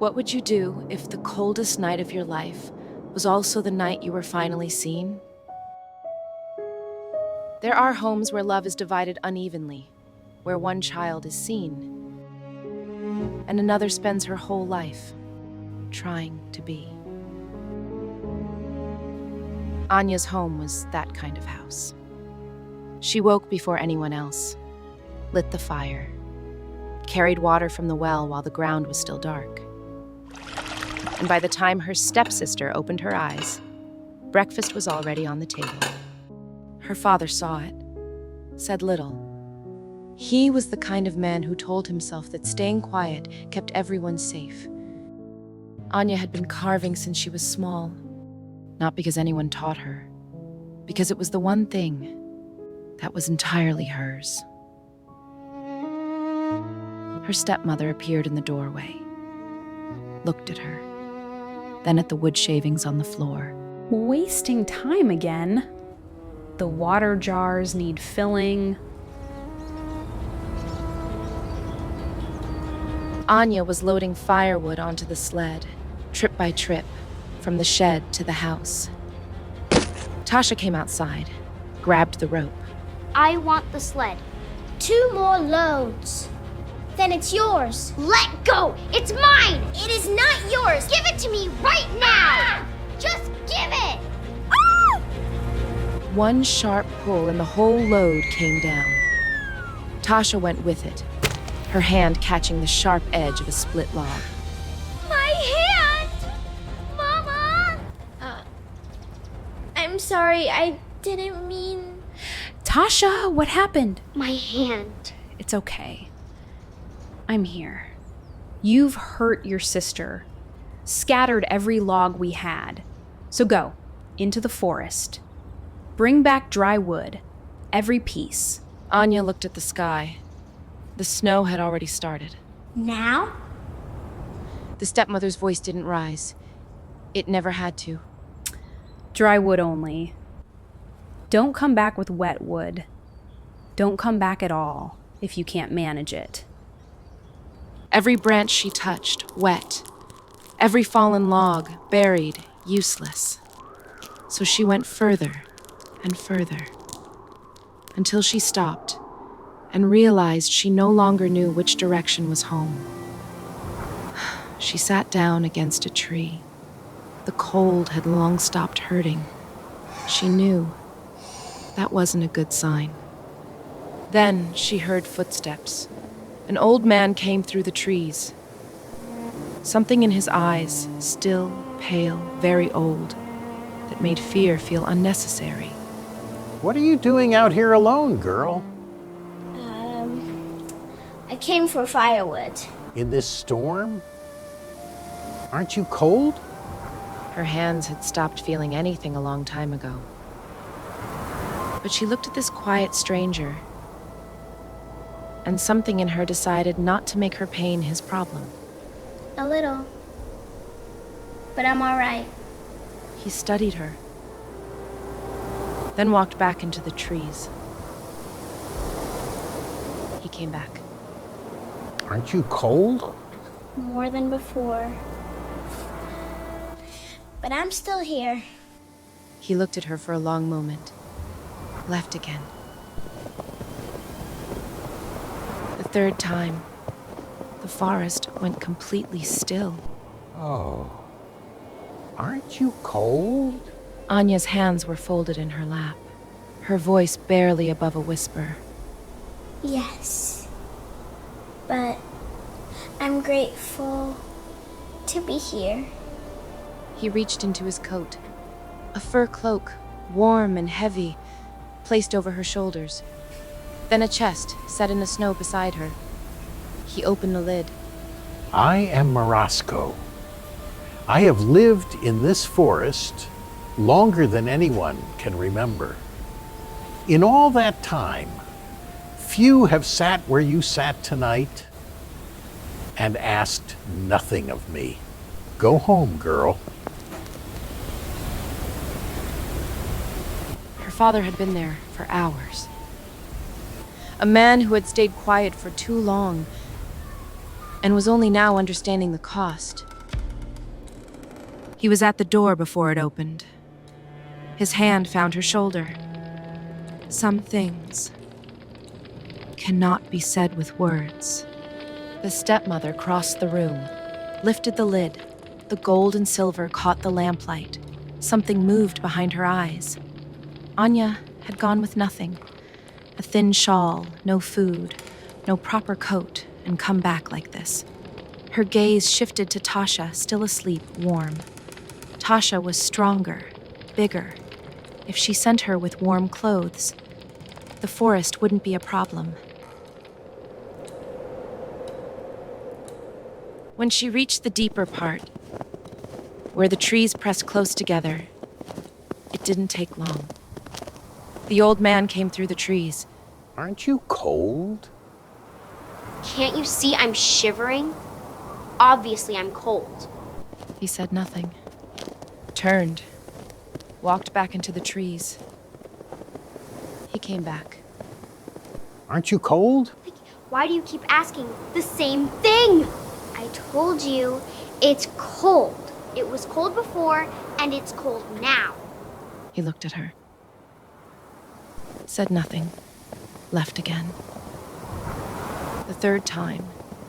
What would you do if the coldest night of your life was also the night you were finally seen? There are homes where love is divided unevenly, where one child is seen, and another spends her whole life trying to be. Anya's home was that kind of house. She woke before anyone else, lit the fire, carried water from the well while the ground was still dark. And by the time her stepsister opened her eyes, breakfast was already on the table. Her father saw it, said little. He was the kind of man who told himself that staying quiet kept everyone safe. Anya had been carving since she was small, not because anyone taught her, because it was the one thing that was entirely hers. Her stepmother appeared in the doorway, looked at her, then at the wood shavings on the floor. Wasting time again. The water jars need filling. Anya was loading firewood onto the sled, trip by trip, from the shed to the house. Tasha came outside, grabbed the rope. I want the sled. 2 more loads. Then it's yours. Let go! It's mine! It is not yours! Give it to me right now! Just give it! Ah! One sharp pull and the whole load came down. Tasha went with it, her hand catching the sharp edge of a split log. My hand! Mama! I'm sorry, I didn't mean... Tasha, what happened? My hand. It's okay. I'm here. You've hurt your sister, scattered every log we had. So go, into the forest. Bring back dry wood, every piece. Anya looked at the sky. The snow had already started. Now? The stepmother's voice didn't rise. It never had to. Dry wood only. Don't come back with wet wood. Don't come back at all if you can't manage it. Every branch she touched, wet. Every fallen log, buried, useless. So she went further and further, until she stopped and realized she no longer knew which direction was home. She sat down against a tree. The cold had long stopped hurting. She knew that wasn't a good sign. Then she heard footsteps. An old man came through the trees. Something in his eyes, still, pale, very old, that made fear feel unnecessary. What are you doing out here alone, girl? I came for firewood. In this storm? Aren't you cold? Her hands had stopped feeling anything a long time ago. But she looked at this quiet stranger, and something in her decided not to make her pain his problem. A little. But I'm all right. He studied her, then walked back into the trees. He came back. Aren't you cold? More than before. But I'm still here. He looked at her for a long moment, left again. The third time, the forest went completely still. Oh. Aren't you cold? Anya's hands were folded in her lap, her voice barely above a whisper. Yes. But I'm grateful to be here. He reached into his coat, a fur cloak, warm and heavy, placed over her shoulders. Then a chest set in the snow beside her. He opened the lid. I am Morozko. I have lived in this forest longer than anyone can remember. In all that time, few have sat where you sat tonight and asked nothing of me. Go home, girl. Her father had been there for hours. A man who had stayed quiet for too long and was only now understanding the cost. He was at the door before it opened. His hand found her shoulder. Some things cannot be said with words. The stepmother crossed the room, lifted the lid. The gold and silver caught the lamplight. Something moved behind her eyes. Anya had gone with nothing. A thin shawl, no food, no proper coat, and come back like this. Her gaze shifted to Tasha, still asleep, warm. Tasha was stronger, bigger. If she sent her with warm clothes, the forest wouldn't be a problem. When she reached the deeper part, where the trees pressed close together, it didn't take long. The old man came through the trees. Aren't you cold? Can't you see I'm shivering? Obviously, I'm cold. He said nothing. Turned, walked back into the trees. He came back. Aren't you cold? Why do you keep asking the same thing? I told you, it's cold. It was cold before, and it's cold now. He looked at her. Said nothing. Left again. The third time,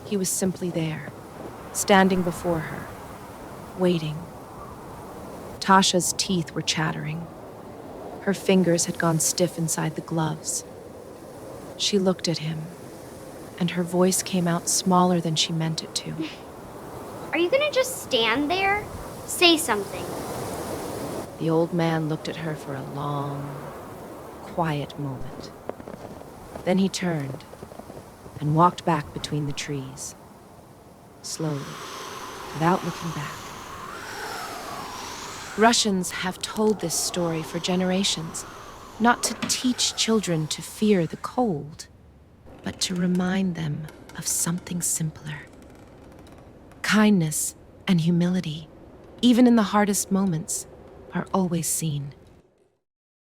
he was simply there, standing before her, waiting. Tasha's teeth were chattering. Her fingers had gone stiff inside the gloves. She looked at him, and her voice came out smaller than she meant it to. Are you gonna just stand there? Say something. The old man looked at her for a long, quiet moment. Then he turned and walked back between the trees, slowly, without looking back. Russians have told this story for generations, not to teach children to fear the cold, but to remind them of something simpler. Kindness and humility, even in the hardest moments, are always seen.